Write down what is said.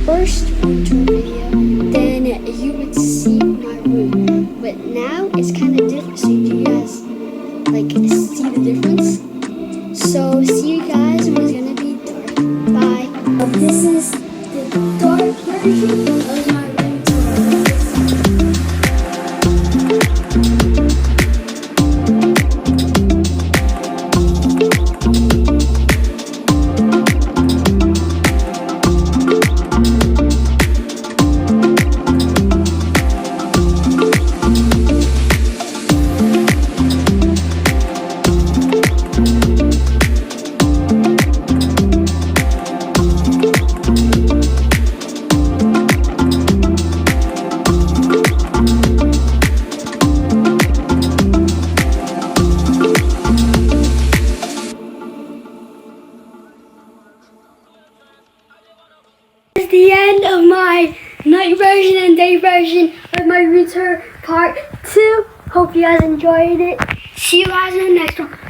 First room tour video, then you would see my room. But now it's kind of different, so you guys like see the difference. So see you guys when it's gonna be dark. Bye. This is the dark version of my room tour. The end of my night version and day version of my room tour part 2. Hope you guys enjoyed it. See you guys in the next one.